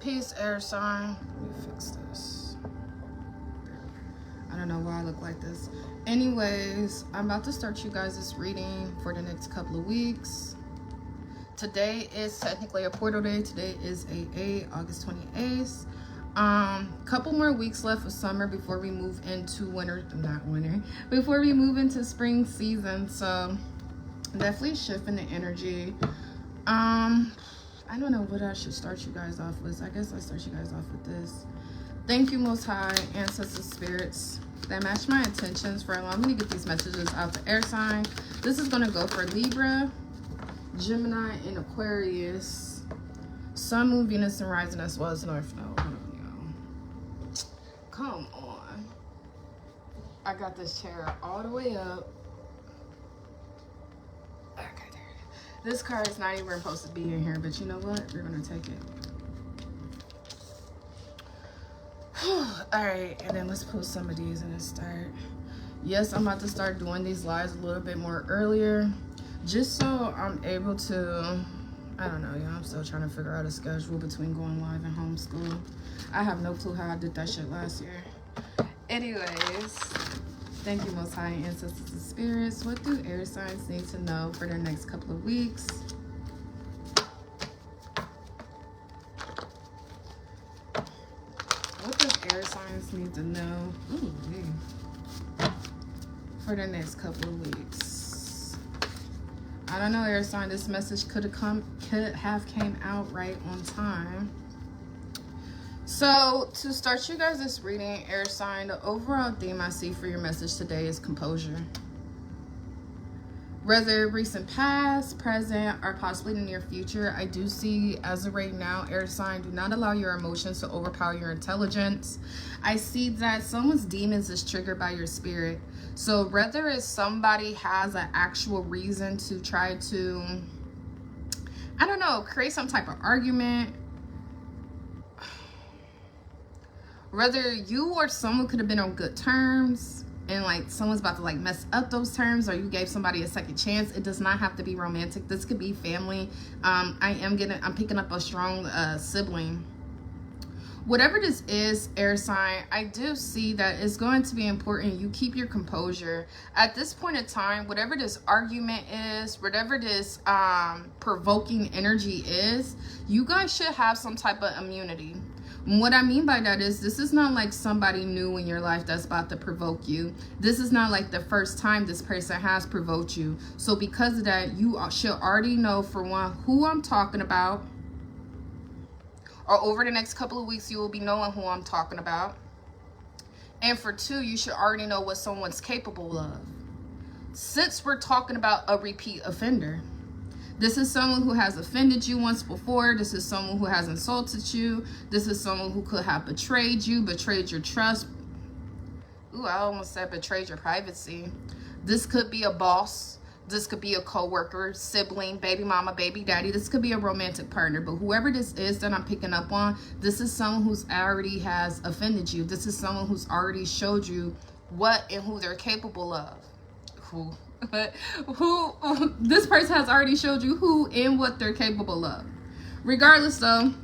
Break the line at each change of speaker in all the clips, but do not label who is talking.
Peace, air sign. Let me fix this. I don't know why I look like this. Anyways, I'm about to start you guys this reading for the next couple of weeks. Today is technically a portal day. Today is August 28th. Couple more weeks left of summer before we move into winter. Not winter. Before we move into spring season. So definitely shifting the energy. I don't know what I should start you guys off with. I guess I'll start you guys off with this. Thank you, Most High, Ancestors, Spirits that match my intentions for allowing me to get these messages out to air sign. This is going to go for Libra, Gemini, and Aquarius. Sun, Moon, Venus, and Rising as well as North Node. Hold on, y'all. Come on. I got this chair all the way up. This card is not even supposed to be in here, but you know what? We're going to take it. Alright, and then let's pull some of these and then start. Yes, I'm about to start doing these lives a little bit more earlier. Just so I'm able to, I don't know, y'all. I'm still trying to figure out a schedule between going live and homeschool. I have no clue how I did that shit last year. Anyways. Thank you, Most High, Ancestors, and Spirits. What do air signs need to know for their next couple of weeks? What does air signs need to know for their next couple of weeks? I don't know, air sign. This message could have came out right on time. So, to start you guys this reading, air sign, the overall theme I see for your message today is composure. Whether recent past, present, or possibly the near future, I do see, as of right now, air sign, do not allow your emotions to overpower your intelligence. I see that someone's demons is triggered by your spirit. So, whether it's somebody has an actual reason to try to, I don't know, create some type of argument, whether you or someone could have been on good terms and like someone's about to like mess up those terms, or you gave somebody a second chance. It does not have to be romantic. This could be family. I'm picking up a strong sibling. Whatever this is, air sign, I do see that it's going to be important you keep your composure. At this point in time, whatever this argument is, whatever this provoking energy is, you guys should have some type of immunity. What I mean by that is this is not like somebody new in your life that's about to provoke you. This is not like the first time this person has provoked you. So because of that, you should already know, for one, who I'm talking about. Or over the next couple of weeks, you will be knowing who I'm talking about. And for two, you should already know what someone's capable of. Since we're talking about a repeat offender, this is someone who has offended you once before. This is someone who has insulted you. This is someone who could have betrayed you, betrayed your trust. Ooh, I almost said betrayed your privacy. This could be a boss. This could be a coworker, sibling, baby mama, baby daddy. This could be a romantic partner. But whoever this is that I'm picking up on, this is someone who's already has offended you. This is someone who's already showed you what and who they're capable of. This person has already showed you who and what they're capable of. Regardless though,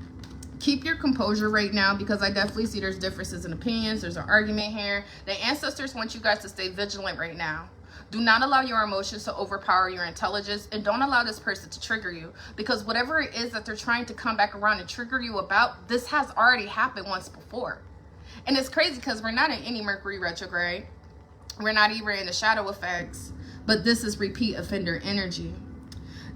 keep your composure right now, because I definitely see there's differences in opinions. There's an argument here. The ancestors want you guys to stay vigilant right now. Do not allow your emotions to overpower your intelligence, and don't allow this person to trigger you, because whatever it is that they're trying to come back around and trigger you about, this has already happened once before. And it's crazy because we're not in any Mercury retrograde. We're not even in the shadow effects. But this is repeat offender energy.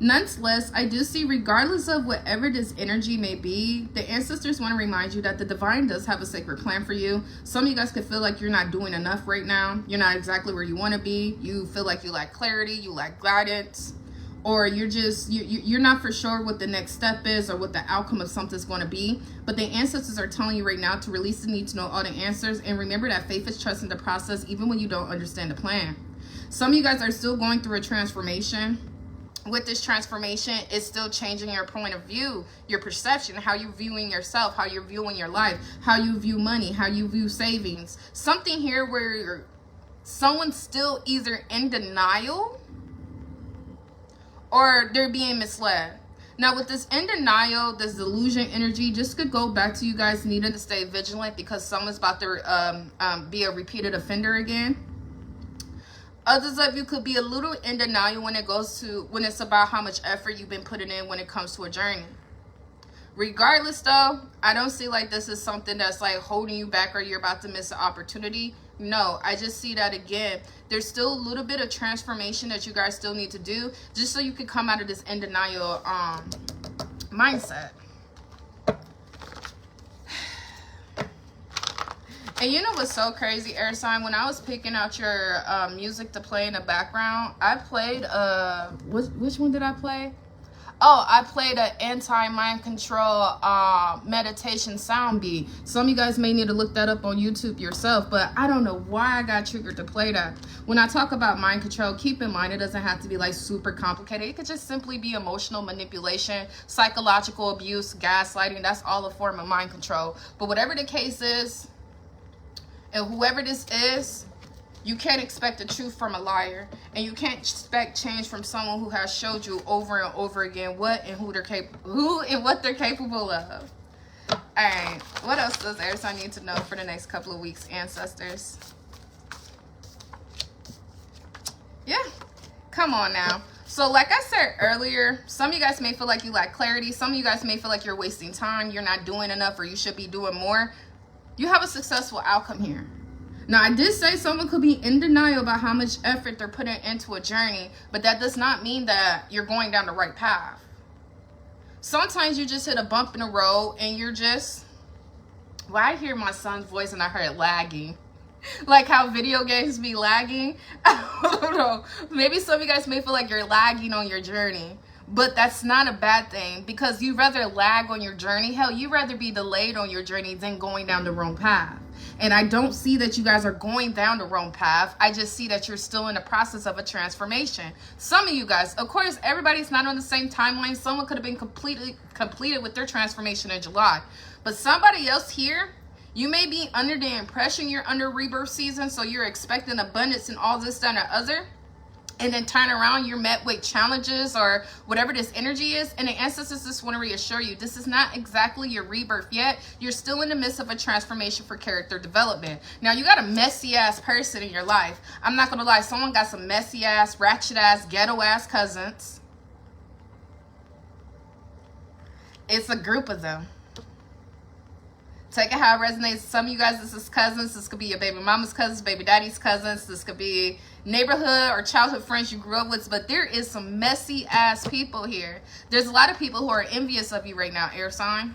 Nonetheless, I do see, regardless of whatever this energy may be, the ancestors want to remind you that the divine does have a sacred plan for you. Some of you guys could feel like you're not doing enough right now. You're not exactly where you want to be. You feel like you lack clarity, you lack guidance, or you're not for sure what the next step is or what the outcome of something's going to be. But the ancestors are telling you right now to release the need to know all the answers, and remember that faith is trust in the process even when you don't understand the plan. Some of you guys are still going through a transformation. With this transformation, it's still changing your point of view, your perception, how you're viewing yourself, how you're viewing your life, how you view money, how you view savings. Something here where someone's still either in denial or they're being misled. Now, with this in denial, this delusion energy, just could go back to you guys needing to stay vigilant because someone's about to be a repeated offender again. Others of you could be a little in denial when it's about how much effort you've been putting in when it comes to a journey. Regardless, though, I don't see like this is something that's like holding you back or you're about to miss an opportunity. No, I just see that again. There's still a little bit of transformation that you guys still need to do just so you can come out of this in denial mindset. And you know what's so crazy, air sign? When I was picking out your music to play in the background, I played which one did I play? Oh, I played an anti-mind control meditation sound beat. Some of you guys may need to look that up on YouTube yourself, but I don't know why I got triggered to play that. When I talk about mind control, keep in mind it doesn't have to be like super complicated. It could just simply be emotional manipulation, psychological abuse, gaslighting. That's all a form of mind control. But whatever the case is, and whoever this is, you can't expect the truth from a liar, and you can't expect change from someone who has showed you over and over again what and what they're capable of. All right, what else does air sign need to know for the next couple of weeks, ancestors? Yeah, come on now. So like I said earlier, some of you guys may feel like you lack clarity. Some of you guys may feel like you're wasting time, you're not doing enough, or you should be doing more. You have a successful outcome here. Now, I did say someone could be in denial about how much effort they're putting into a journey, but that does not mean that you're going down the right path. Sometimes you just hit a bump in the road and you're just, well, I hear my son's voice and I heard it lagging. Like how video games be lagging. I don't know. Maybe some of you guys may feel like you're lagging on your journey, but that's not a bad thing because you'd rather lag on your journey. Hell, you'd rather be delayed on your journey than going down the wrong path. And I don't see that you guys are going down the wrong path. I just see that you're still in the process of a transformation. Some of you guys, of course, everybody's not on the same timeline. Someone could have been completed with their transformation in July. But somebody else here, you may be under the impression you're under rebirth season, so you're expecting abundance and all this, that, and the other. And then turn around, you're met with challenges or whatever this energy is. And the ancestors just want to reassure you, this is not exactly your rebirth yet. You're still in the midst of a transformation for character development. Now, you got a messy-ass person in your life. I'm not going to lie. Someone got some messy-ass, ratchet-ass, ghetto-ass cousins. It's a group of them. Take it how it resonates. Some of you guys, this is cousins. This could be your baby mama's cousins, baby daddy's cousins. This could be neighborhood or childhood friends you grew up with. But there is some messy ass people here. There's a lot of people who are envious of you right now, air sign.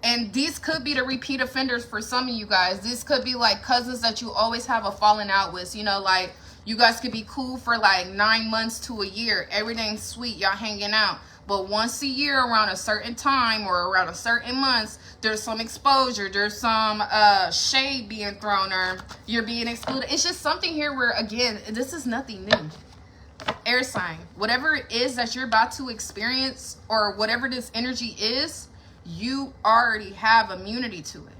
And these could be the repeat offenders for some of you guys. These could be like cousins that you always have a falling out with. You know, like you guys could be cool for like 9 months to a year. Everything's sweet. Y'all hanging out. But once a year around a certain time or around a certain month, there's some exposure. There's some shade being thrown or you're being excluded. It's just something here where, again, this is nothing new. Air sign. Whatever it is that you're about to experience or whatever this energy is, you already have immunity to it.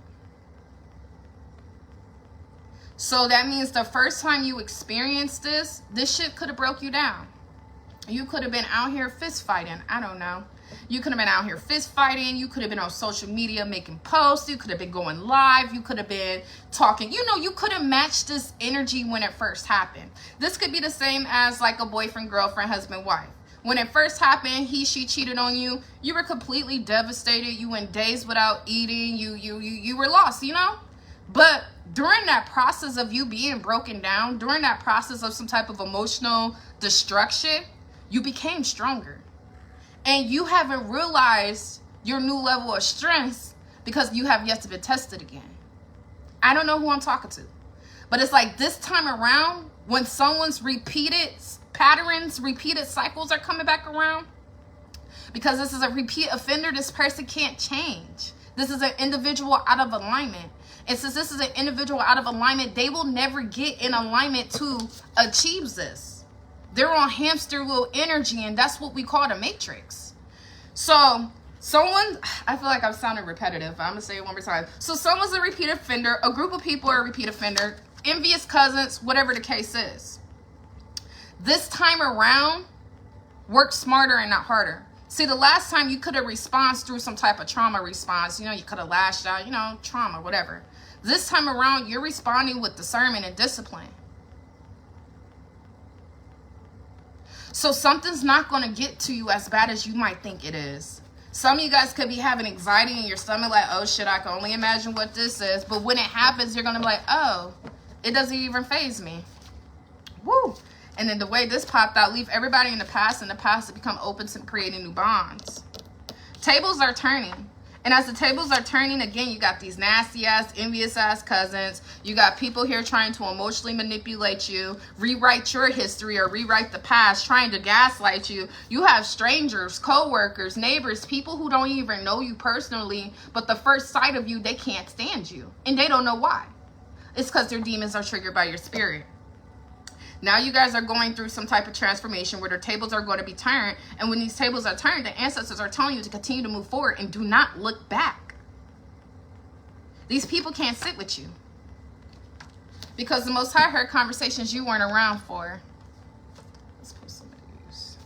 So that means the first time you experience this shit could have broke you down. You could have been out here fist fighting. I don't know. You could have been out here fist fighting. You could have been on social media making posts. You could have been going live. You could have been talking. You know, you could have matched this energy when it first happened. This could be the same as like a boyfriend, girlfriend, husband, wife. When it first happened, she cheated on you. You were completely devastated. You went days without eating. You were lost, you know? But during that process of you being broken down, during that process of some type of emotional destruction, you became stronger. And you haven't realized your new level of strength because you have yet to be tested again. I don't know who I'm talking to. But it's like this time around, when someone's repeated patterns, repeated cycles are coming back around, because this is a repeat offender, this person can't change. This is an individual out of alignment. And since this is an individual out of alignment, they will never get in alignment to achieve this. They're on hamster wheel energy, and that's what we call the matrix. So someone, I feel like I'm sounding repetitive. I'm going to say it one more time. So someone's a repeat offender. A group of people are a repeat offender. Envious cousins, whatever the case is. This time around, Work smarter and not harder. See, the last time you could have responded through some type of trauma response, you know, you could have lashed out, you know, trauma, whatever. This time around, you're responding with discernment and discipline. So something's not going to get to you as bad as you might think it is. Some of you guys could be having anxiety in your stomach, like, oh shit, I can only imagine what this is. But when it happens, you're going to be like, oh, it doesn't even faze me. Woo. And then the way this popped out, leave everybody in the past to become open to creating new bonds. Tables are turning. And as the tables are turning, again, you got these nasty ass, envious ass cousins. You got people here trying to emotionally manipulate you, rewrite your history or rewrite the past, trying to gaslight you. You have strangers, co-workers, neighbors, people who don't even know you personally, but the first sight of you, they can't stand you. And they don't know why. It's because their demons are triggered by your spirit. Now you guys are going through some type of transformation where the tables are going to be turned. And when these tables are turned, the ancestors are telling you to continue to move forward and do not look back. These people can't sit with you. Because the Most High heard conversations you weren't around for. Let's put some of these.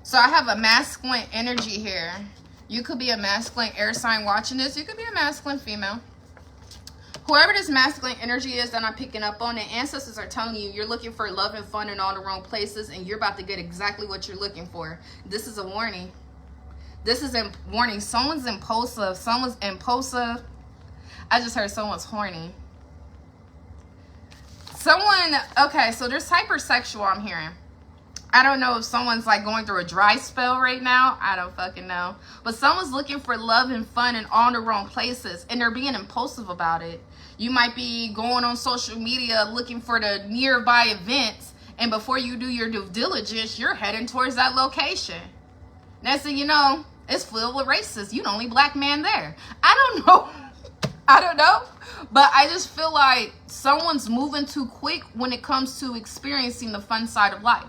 So I have a masculine energy here. You could be a masculine air sign watching this. You could be a masculine female. Whoever this masculine energy is that I'm picking up on, the ancestors are telling you you're looking for love and fun in all the wrong places, and you're about to get exactly what you're looking for. This is a warning. This is a warning. Someone's impulsive. Someone's impulsive. I just heard someone's horny. Someone, okay, so there's hypersexual I'm hearing. I don't know if someone's like going through a dry spell right now. I don't fucking know. But someone's looking for love and fun in all the wrong places. And they're being impulsive about it. You might be going on social media looking for the nearby events. And before you do your due diligence, you're heading towards that location. Next thing you know, it's filled with racists. You the only black man there. I don't know. I don't know. But I just feel like someone's moving too quick when it comes to experiencing the fun side of life.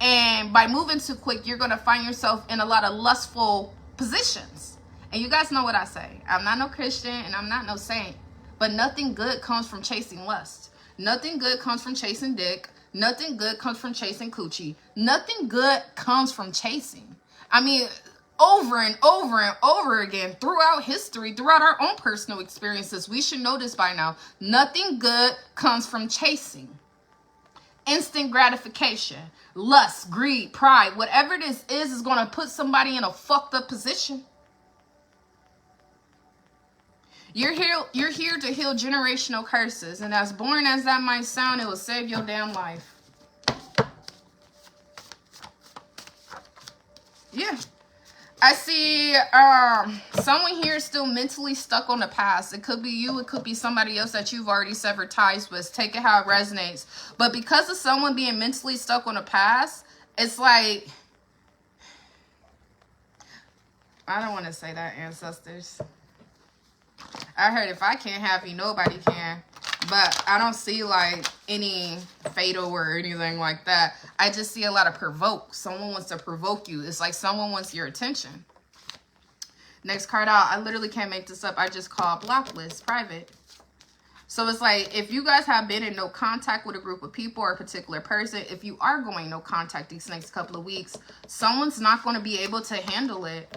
And by moving too quick, you're going to find yourself in a lot of lustful positions. And you guys know what I say. I'm not no Christian and I'm not no saint. But nothing good comes from chasing lust. Nothing good comes from chasing dick. Nothing good comes from chasing coochie. Nothing good comes from chasing. I mean, over and over and over again throughout history, throughout our own personal experiences, we should know this by now. Nothing good comes from chasing. Instant gratification, lust, greed, pride, whatever this is going to put somebody in a fucked up position. You're here to heal generational curses. And as boring as that might sound, it will save your damn life. Yeah. I see someone here is still mentally stuck on the past. It could be you. It could be somebody else that you've already severed ties with. Take it how it resonates. But because of someone being mentally stuck on the past, it's like, I don't want to say that, ancestors. I heard if I can't have you, nobody can. But I don't see like any fatal or anything like that. I just see a lot of provoke. Someone wants to provoke you. It's like someone wants your attention. Next card out. I literally can't make this up. I just call block list private. So it's like if you guys have been in no contact with a group of people or a particular person, if you are going no contact these next couple of weeks, someone's not going to be able to handle it.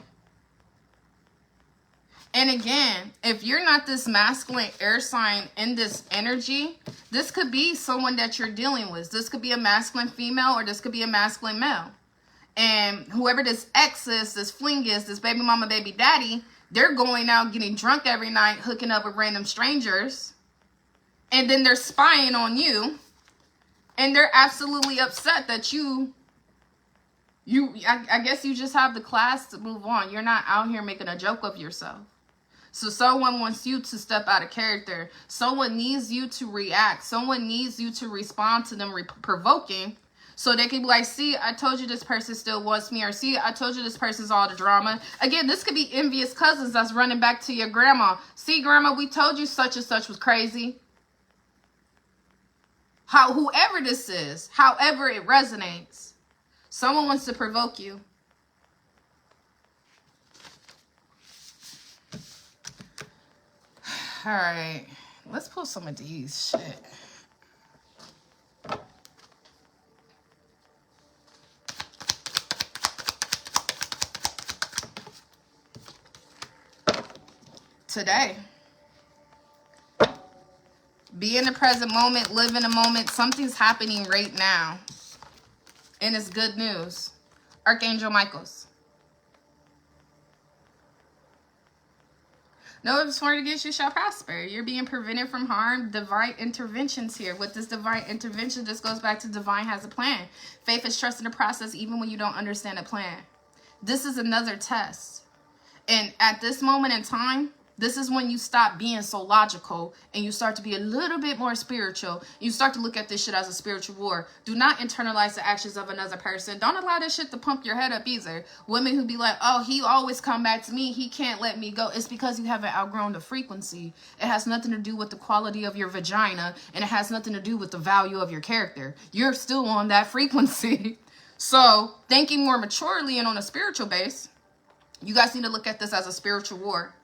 And again, if you're not this masculine air sign in this energy, this could be someone that you're dealing with. This could be a masculine female or this could be a masculine male. And whoever this ex is, this fling is, this baby mama, baby daddy, they're going out getting drunk every night, hooking up with random strangers. And then they're spying on you. And they're absolutely upset that I guess you just have the class to move on. You're not out here making a joke of yourself. So someone wants you to step out of character. Someone needs you to react. Someone needs you to respond to them provoking. So they can be like, see, I told you this person still wants me. Or see, I told you this person's all the drama. Again, this could be envious cousins that's running back to your grandma. See, grandma, we told you such and such was crazy. Whoever this is, however it resonates, someone wants to provoke you. All right. Let's pull some of these. Shit. Today. Be in the present moment. Live in the moment. Something's happening right now. And it's good news. Archangel Michael's. No weapon formed against you shall prosper. You're being prevented from harm. Divine interventions here. With this divine intervention, this goes back to divine has a plan. Faith is trust in the process even when you don't understand the plan. This is another test. And at this moment in time, this is when you stop being so logical and you start to be a little bit more spiritual. You start to look at this shit as a spiritual war. Do not internalize the actions of another person. Don't allow this shit to pump your head up either. Women who be like, oh, he always come back to me. He can't let me go. It's because you haven't outgrown the frequency. It has nothing to do with the quality of your vagina. And it has nothing to do with the value of your character. You're still on that frequency. So thinking more maturely and on a spiritual base, you guys need to look at this as a spiritual war.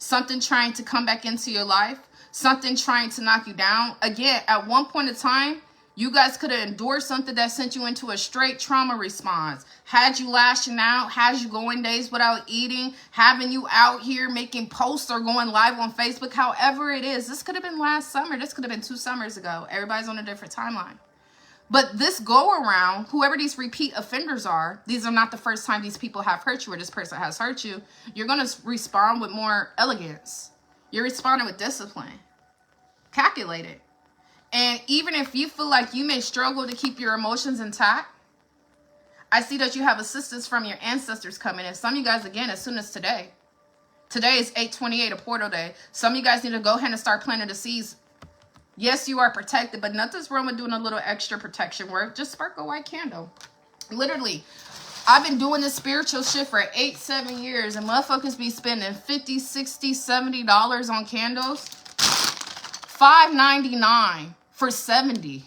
Something trying to come back into your life. Something trying to knock you down. Again, at one point in time, you guys could have endured something that sent you into a straight trauma response. Had you lashing out, had you going days without eating, having you out here making posts or going live on Facebook, however it is. This could have been last summer. This could have been 2 summers ago. Everybody's on a different timeline. But this go around, whoever these repeat offenders are, these are not the first time these people have hurt you or this person has hurt you. You're going to respond with more elegance. You're responding with discipline. Calculated. And even if you feel like you may struggle to keep your emotions intact, I see that you have assistance from your ancestors coming in. Some of you guys, again, as soon as today. Today is 8/28, a portal day. Some of you guys need to go ahead and start planting the seeds. Yes, you are protected, but nothing's wrong with doing a little extra protection work. Just spark a white candle. Literally, I've been doing this spiritual shit for 8-7 years, and motherfuckers be spending $50, $60, $70 on candles. $5.99 for 70.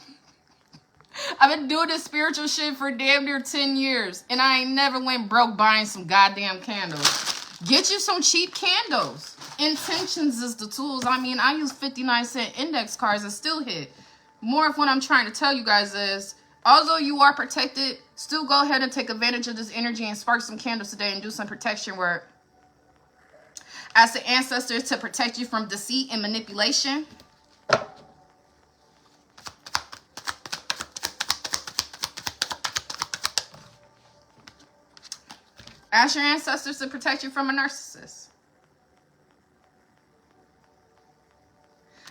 I've been doing this spiritual shit for damn near 10 years, and I ain't never went broke buying some goddamn candles. Get you some cheap candles. Intentions is the tools. I mean, I use 59-cent index cards and still hit. More of what I'm trying to tell you guys is, although you are protected, still go ahead and take advantage of this energy and spark some candles today and do some protection work. Ask the ancestors to protect you from deceit and manipulation. Ask your ancestors to protect you from a narcissist.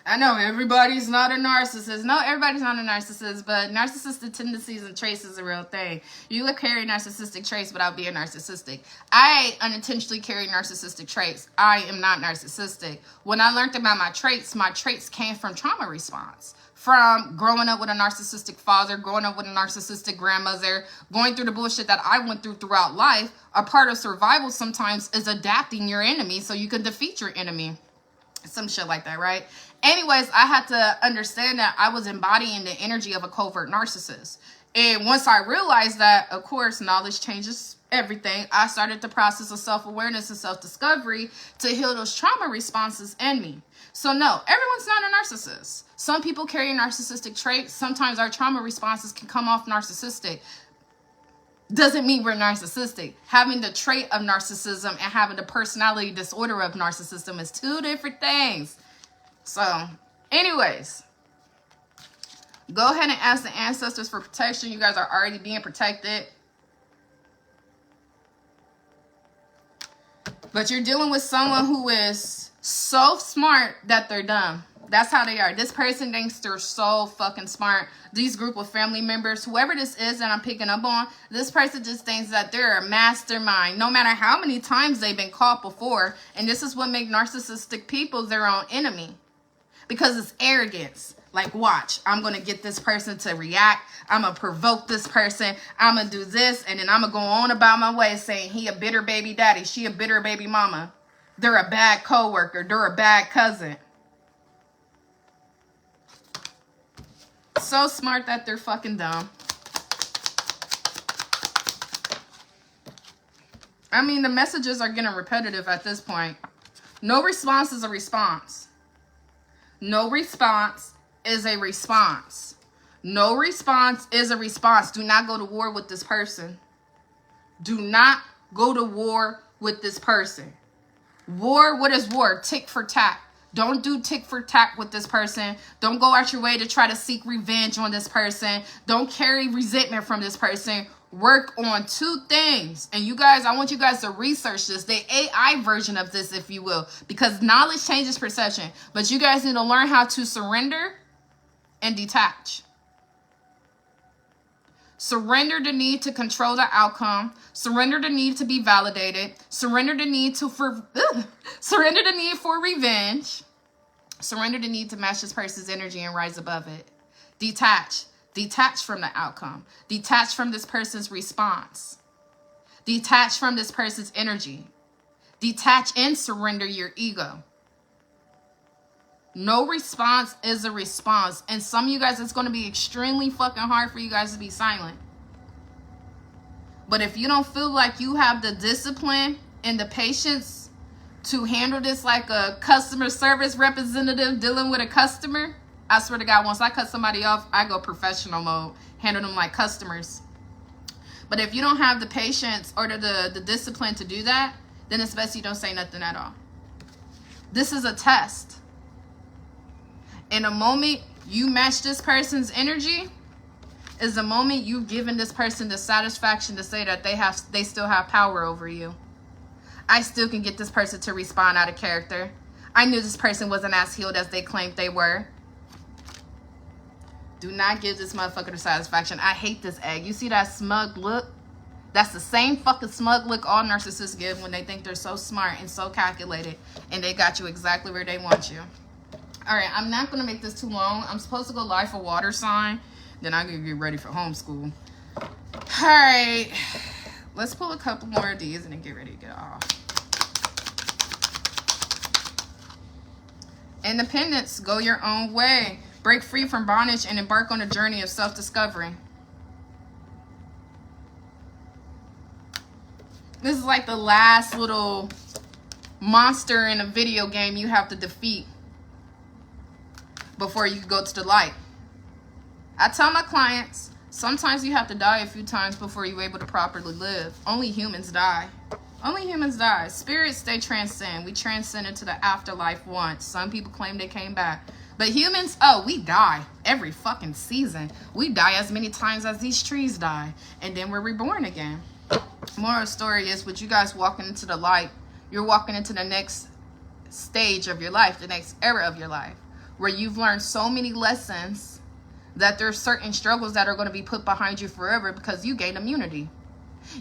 I know everybody's not a narcissist. No, everybody's not a narcissist, but narcissistic tendencies and traits is a real thing. You can carry narcissistic traits without being narcissistic. I unintentionally carry narcissistic traits. I am not narcissistic. When I learned about my traits came from trauma response. From growing up with a narcissistic father, growing up with a narcissistic grandmother, going through the bullshit that I went through throughout life. A part of survival sometimes is adapting your enemy so you can defeat your enemy. Some shit like that, right? Anyways, I had to understand that I was embodying the energy of a covert narcissist. And once I realized that, of course, knowledge changes everything. I started the process of self-awareness and self-discovery to heal those trauma responses in me. So no, everyone's not a narcissist. Some people carry narcissistic traits. Sometimes our trauma responses can come off narcissistic. Doesn't mean we're narcissistic. Having the trait of narcissism and having the personality disorder of narcissism is 2 different things. So, anyways, go ahead and ask the ancestors for protection. You guys are already being protected. But you're dealing with someone who is so smart that they're dumb. That's how they are. This person thinks they're so fucking smart. These group of family members, whoever this is that I'm picking up on, this person just thinks that they're a mastermind. No matter how many times they've been caught before. And this is what makes narcissistic people their own enemy. Because it's arrogance. Like, watch, I'm going to get this person to react. I'm going to provoke this person. I'm going to do this. And then I'm going to go on about my way saying he a bitter baby daddy. She a bitter baby mama. They're a bad coworker. They're a bad cousin. So smart that they're fucking dumb. I mean, the messages are getting repetitive at this point. No response is a response. No response is a response. No response is a response. Do not go to war with this person. Do not go to war with this person. War, what is war? Tick for tack. Don't do tick for tack with this person. Don't go out your way to try to seek revenge on this person. Don't carry resentment from this person. Work on two things. And you guys, I want you guys to research this, the AI version of this, if you will, because knowledge changes perception. But you guys need to learn how to surrender and detach. Surrender the need to control the outcome. Surrender the need to be validated. Surrender the need surrender the need for revenge. Surrender the need to match this person's energy and rise above it. Detach. Detach from the outcome. Detach from this person's response. Detach from this person's energy. Detach and surrender your ego. No response is a response. And some of you guys, it's going to be extremely fucking hard for you guys to be silent. But if you don't feel like you have the discipline and the patience to handle this like a customer service representative dealing with a customer, I swear to God, once I cut somebody off, I go professional mode, handle them like customers. But if you don't have the patience or the discipline to do that, then it's best you don't say nothing at all. This is a test. In a moment you match this person's energy is the moment you've given this person the satisfaction to say that they still have power over you. I still can get this person to respond out of character. I knew this person wasn't as healed as they claimed they were. Do not give this motherfucker the satisfaction. I hate this egg. You see that smug look? That's the same fucking smug look all narcissists give when they think they're so smart and so calculated and they got you exactly where they want you. All right, I'm not going to make this too long. I'm supposed to go live for water sign. Then I'm going to get ready for homeschool. All right. Let's pull a couple more of these and then get ready to get off. Independence. Go your own way. Break free from bondage and embark on a journey of self-discovery. This is like the last little monster in a video game you have to defeat before you go to the light. I tell my clients, sometimes you have to die a few times before you're able to properly live. Only humans die. Only humans die. Spirits, they transcend. We transcend into the afterlife once. Some people claim they came back. But humans, oh, we die every fucking season. We die as many times as these trees die. And then we're reborn again. Moral of the story is, with you guys walking into the light, you're walking into the next stage of your life, the next era of your life, where you've learned so many lessons that there's certain struggles that are going to be put behind you forever because you gained immunity.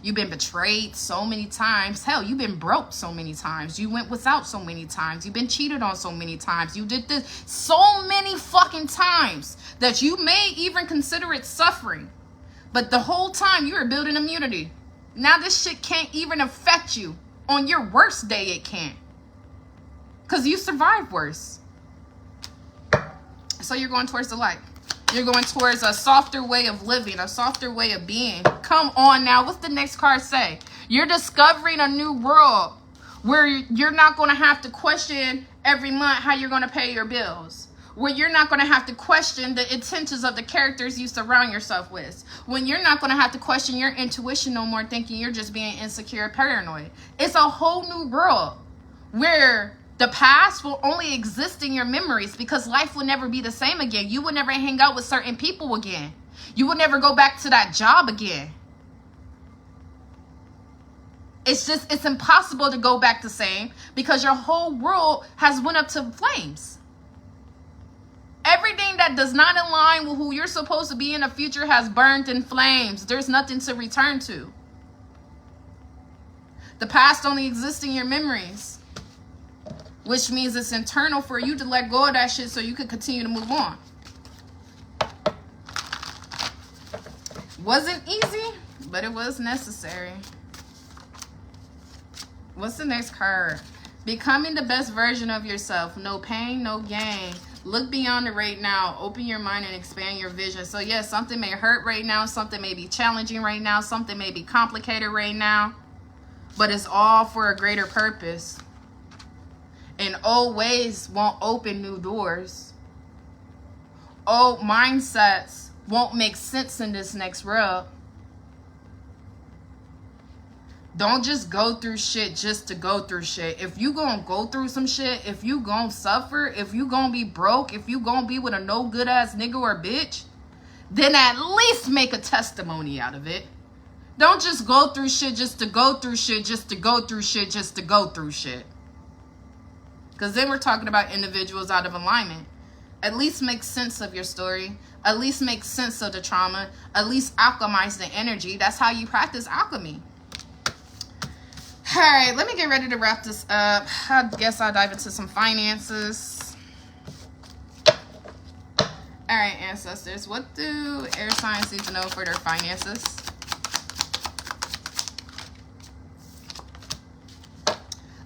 You've been betrayed so many times. Hell, you've been broke so many times. You went without so many times. You've been cheated on so many times. You did this so many fucking times that you may even consider it suffering. But the whole time you were building immunity. Now this shit can't even affect you. On your worst day it can't. Because you survived worse. So you're going towards the light. You're going towards a softer way of living, a softer way of being. Come on now. What's the next card say? You're discovering a new world where you're not going to have to question every month how you're going to pay your bills. Where you're not going to have to question the intentions of the characters you surround yourself with. When you're not going to have to question your intuition no more, thinking you're just being insecure, paranoid. It's a whole new world where the past will only exist in your memories because life will never be the same again. You will never hang out with certain people again. You will never go back to that job again. It's impossible to go back the same because your whole world has went up to flames. Everything that does not align with who you're supposed to be in the future has burned in flames. There's nothing to return to. The past only exists in your memories. Which means it's internal for you to let go of that shit so you can continue to move on. Wasn't easy, but it was necessary. What's the next card? Becoming the best version of yourself. No pain, no gain. Look beyond it right now. Open your mind and expand your vision. So yes, something may hurt right now. Something may be challenging right now. Something may be complicated right now. But it's all for a greater purpose. And old ways won't open new doors. Old mindsets won't make sense in this next world. Don't just go through shit just to go through shit. If you gonna go through some shit, if you gonna suffer, if you gonna be broke, if you gonna be with a no good ass nigga or bitch, then at least make a testimony out of it. Don't just go through shit just to go through shit, just to go through shit, just to go through shit. Because then we're talking about individuals out of alignment. At least make sense of your story. At least make sense of the trauma. At least alchemize the energy. That's how you practice alchemy. All right, let me get ready to wrap this up. I guess I'll dive into some finances. All right, ancestors, what do air signs need to know for their finances?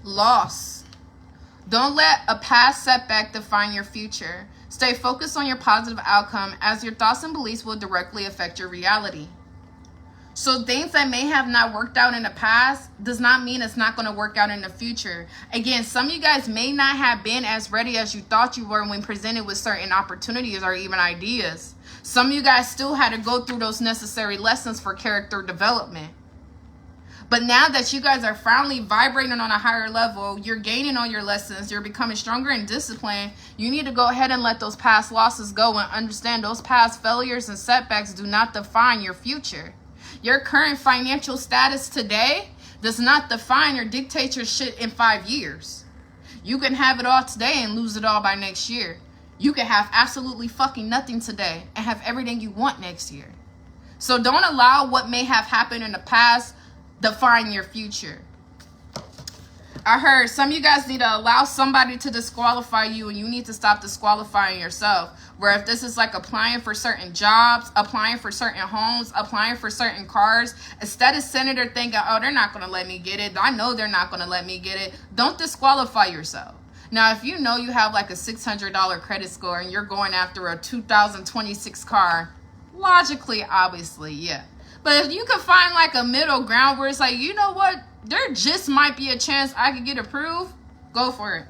Loss. Don't let a past setback define your future. Stay focused on your positive outcome, as your thoughts and beliefs will directly affect your reality. So things that may have not worked out in the past does not mean it's not going to work out in the future. Again, some of you guys may not have been as ready as you thought you were when presented with certain opportunities or even ideas. Some of you guys still had to go through those necessary lessons for character development. But now that you guys are finally vibrating on a higher level, you're gaining on your lessons, you're becoming stronger and disciplined, you need to go ahead and let those past losses go and understand those past failures and setbacks do not define your future. Your current financial status today does not define or dictate your shit in 5 years. You can have it all today and lose it all by next year. You can have absolutely fucking nothing today and have everything you want next year. So don't allow what may have happened in the past define your future. I heard some of you guys need to allow somebody to disqualify you, and you need to stop disqualifying yourself. Where if this is like applying for certain jobs, applying for certain homes, applying for certain cars, instead of sitting there thinking, oh, they're not going to let me get it. I know they're not going to let me get it. Don't disqualify yourself. Now, if you know you have like a $600 credit score and you're going after a 2026 car, logically, obviously, yeah. But if you can find like a middle ground where it's like, you know what? There just might be a chance I could get approved. Go for it.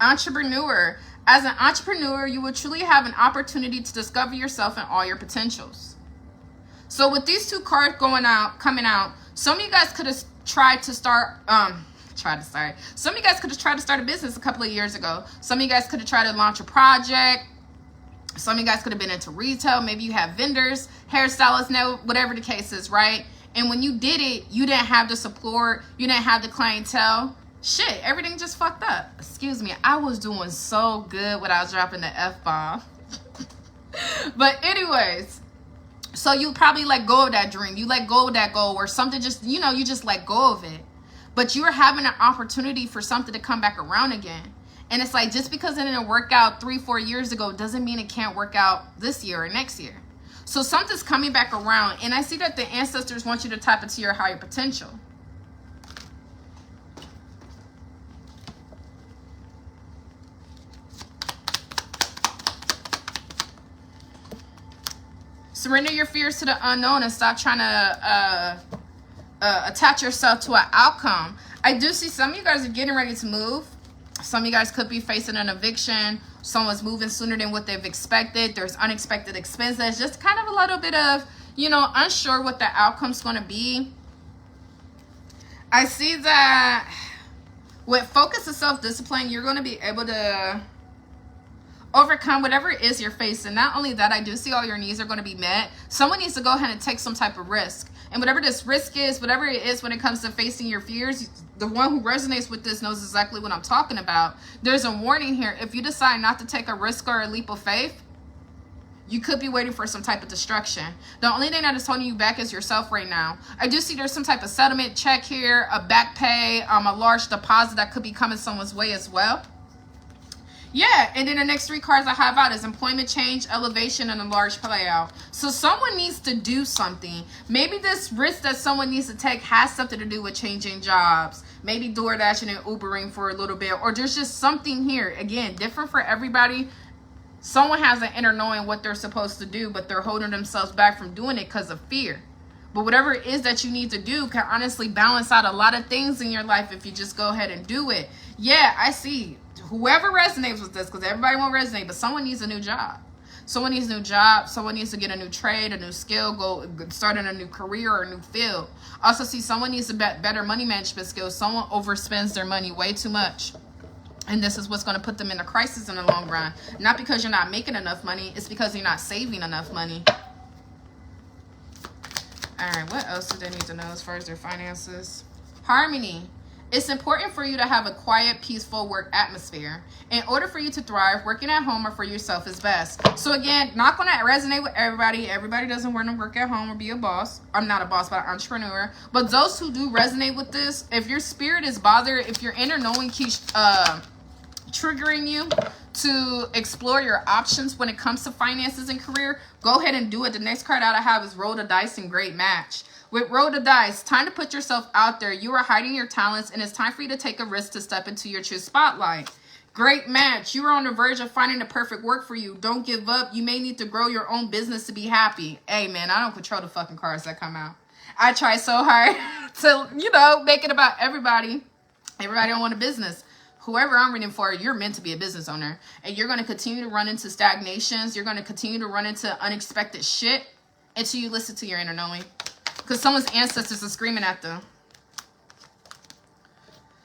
Entrepreneur. As an entrepreneur, you will truly have an opportunity to discover yourself and all your potentials. So with these two cards coming out, some of you guys could have tried to start, some of you guys could have tried to start a business a couple of years ago. Some of you guys could have tried to launch a project. Some of you guys could have been into retail. Maybe you have vendors, hairstylists, whatever the case is, right? And when you did it, you didn't have the support. You didn't have the clientele. Shit, everything just fucked up. Excuse me. I was doing so good without dropping the F-bomb. But anyways, so you probably let go of that dream. You let go of that goal or something just, you just let go of it. But you're having an opportunity for something to come back around again. And it's like, just because it didn't work out 3-4 years ago doesn't mean it can't work out this year or next year. So something's coming back around. And I see that the ancestors want you to tap into your higher potential. Surrender your fears to the unknown and stop trying to attach yourself to an outcome. I do see some of you guys are getting ready to move. Some of you guys could be facing an eviction. Someone's moving sooner than what they've expected. There's unexpected expenses. Just kind of a little bit of, unsure what the outcome's going to be. I see that with focus and self-discipline, you're going to be able to overcome whatever it is you're facing. Not only that, I do see all your needs are going to be met. Someone needs to go ahead and take some type of risk. And whatever this risk is, whatever it is when it comes to facing your fears, the one who resonates with this knows exactly what I'm talking about. There's a warning here. If you decide not to take a risk or a leap of faith, you could be waiting for some type of destruction. The only thing that is holding you back is yourself right now. I do see there's some type of settlement check here, a back pay, a large deposit that could be coming someone's way as well. Yeah, and then the next 3 cards I have out is employment change, elevation, and a large payout. So someone needs to do something. Maybe this risk that someone needs to take has something to do with changing jobs. Maybe DoorDashing and Ubering for a little bit. Or there's just something here. Again, different for everybody. Someone has an inner knowing what they're supposed to do, but they're holding themselves back from doing it because of fear. But whatever it is that you need to do can honestly balance out a lot of things in your life if you just go ahead and do it. Yeah, I see. Whoever resonates with this, because everybody won't resonate, but someone needs a new job. Someone needs a new job. Someone needs to get a new trade, a new skill, go start in a new career or a new field. Also see someone needs a better money management skills. Someone overspends their money way too much. And this is what's going to put them in a crisis in the long run. Not because you're not making enough money. It's because you're not saving enough money. All right, what else do they need to know as far as their finances? Harmony. It's important for you to have a quiet, peaceful work atmosphere. In order for you to thrive, working at home or for yourself is best. So again, not going to resonate with everybody. Everybody doesn't want to work at home or be a boss. I'm not a boss, but an entrepreneur. But those who do resonate with this, if your spirit is bothered, if your inner knowing keeps triggering you to explore your options when it comes to finances and career, go ahead and do it. The next card out I have is Roll the Dice and Great Match. With Roll the Dice, time to put yourself out there. You are hiding your talents, and it's time for you to take a risk to step into your true spotlight. Great Match. You are on the verge of finding the perfect work for you. Don't give up. You may need to grow your own business to be happy. Hey, man, I don't control the fucking cards that come out. I try so hard to, make it about everybody. Everybody don't want a business. Whoever I'm reading for, you're meant to be a business owner. And you're going to continue to run into stagnations. You're going to continue to run into unexpected shit until you listen to your inner knowing. Because someone's ancestors are screaming at them.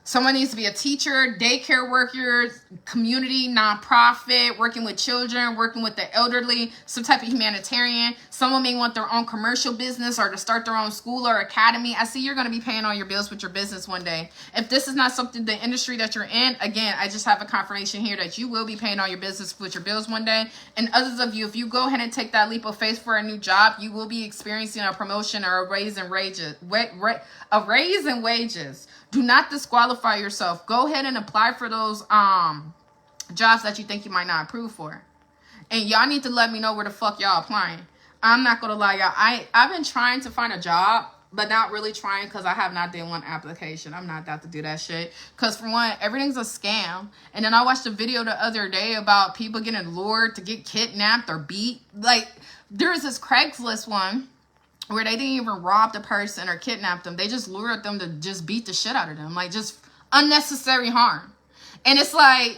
Someone needs to be a teacher, daycare worker, community, nonprofit, working with children, working with the elderly, some type of humanitarian. Someone may want their own commercial business or to start their own school or academy. I see you're going to be paying all your bills with your business one day. If this is not something, the industry that you're in, again, I just have a confirmation here that you will be paying all your business with your bills one day. And others of you, if you go ahead and take that leap of faith for a new job, you will be experiencing a promotion or a raise in wages. Do not disqualify yourself. Go ahead and apply for those jobs that you think you might not approve for. And y'all need to let me know where the fuck y'all applying. I'm not going to lie, y'all. I've been trying to find a job, but not really trying because I have not done one application. I'm not about to do that shit. Because for one, everything's a scam. And then I watched a video the other day about people getting lured to get kidnapped or beat. Like, there's this Craigslist one where they didn't even rob the person or kidnap them. They just lured them to just beat the shit out of them. Like, just unnecessary harm. And it's like,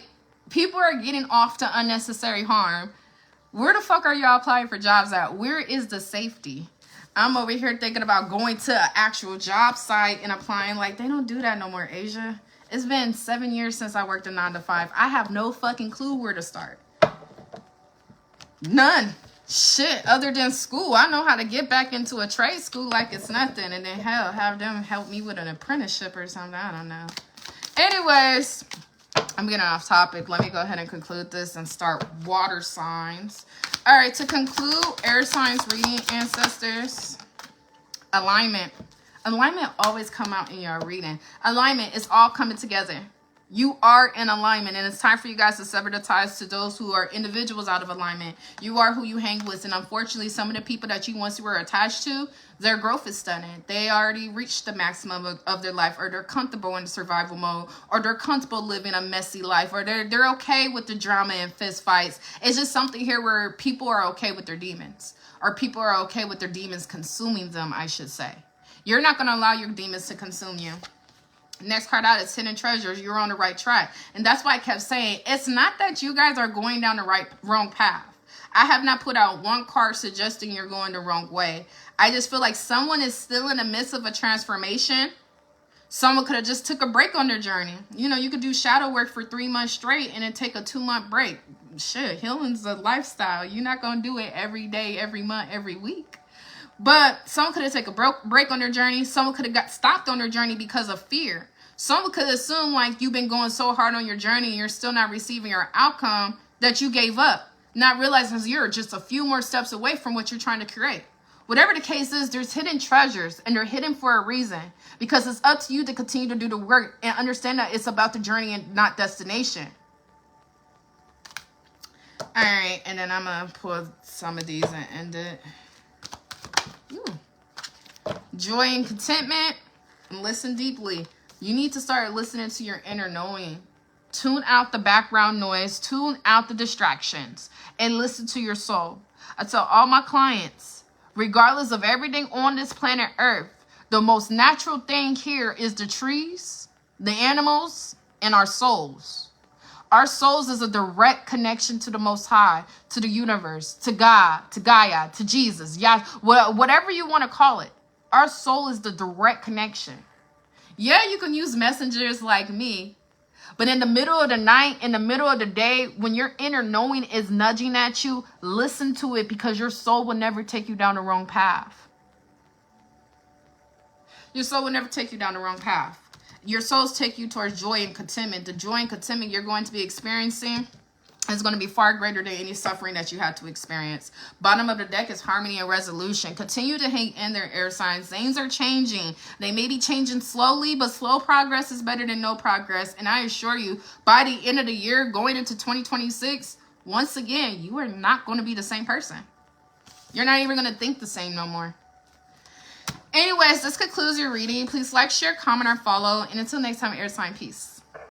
people are getting off to unnecessary harm. Where the fuck are y'all applying for jobs at? Where is the safety? I'm over here thinking about going to an actual job site and applying. Like, they don't do that no more, Asia. It's been 7 years since I worked a 9 to 5. I have no fucking clue where to start. None. Shit, other than school. I know how to get back into a trade school like it's nothing. And then hell, have them help me with an apprenticeship or something. I don't know. Anyways, I'm getting off topic. Let me go ahead and conclude this and start water signs. All right, to conclude air signs reading, ancestors, alignment. Alignment always come out in your reading. Alignment is all coming together. You are in alignment, and it's time for you guys to sever the ties to those who are individuals out of alignment. You are who you hang with, and unfortunately, some of the people that you once were attached to, their growth is stunted. They already reached the maximum of their life, or they're comfortable in survival mode, or they're comfortable living a messy life, or they're okay with the drama and fist fights. It's just something here where people are okay with their demons, or people are okay with their demons consuming them, I should say. You're not going to allow your demons to consume you. Next card out is Hidden Treasures. You're on the right track. And that's why I kept saying, it's not that you guys are going down the wrong path. I have not put out one card suggesting you're going the wrong way. I just feel like someone is still in the midst of a transformation. Someone could have just took a break on their journey. You know, you could do shadow work for 3 months straight and then take a 2-month break. Shit, healing's a lifestyle. You're not going to do it every day, every month, every week. But someone could have taken a break on their journey. Someone could have got stopped on their journey because of fear. Someone could assume like you've been going so hard on your journey and you're still not receiving your outcome that you gave up. Not realizing you're just a few more steps away from what you're trying to create. Whatever the case is, there's hidden treasures and they're hidden for a reason. Because it's up to you to continue to do the work and understand that it's about the journey and not destination. All right, and then I'm going to pull some of these and end it. Ooh. Joy and contentment. And listen deeply. You need to start listening to your inner knowing. Tune out the background noise. Tune out the distractions. And listen to your soul. I tell all my clients, Regardless of everything on this planet Earth, the most natural thing here is the trees, the animals, and our souls. Our souls is a direct connection to the Most High, to the universe, to God, to Gaia, to Jesus, Yah, whatever you want to call it. Our soul is the direct connection. Yeah, you can use messengers like me, but in the middle of the night, in the middle of the day, when your inner knowing is nudging at you, listen to it, because your soul will never take you down the wrong path. Your soul will never take you down the wrong path. Your souls take you towards joy and contentment. The joy and contentment you're going to be experiencing is going to be far greater than any suffering that you had to experience. Bottom of the deck is harmony and resolution. Continue to hang in there, air signs. Things are changing. They may be changing slowly, but slow progress is better than no progress. And I assure you, by the end of the year, going into 2026, once again, you are not going to be the same person. You're not even going to think the same no more. Anyways, this concludes your reading. Please like, share, comment, or follow. And until next time, air sign, peace.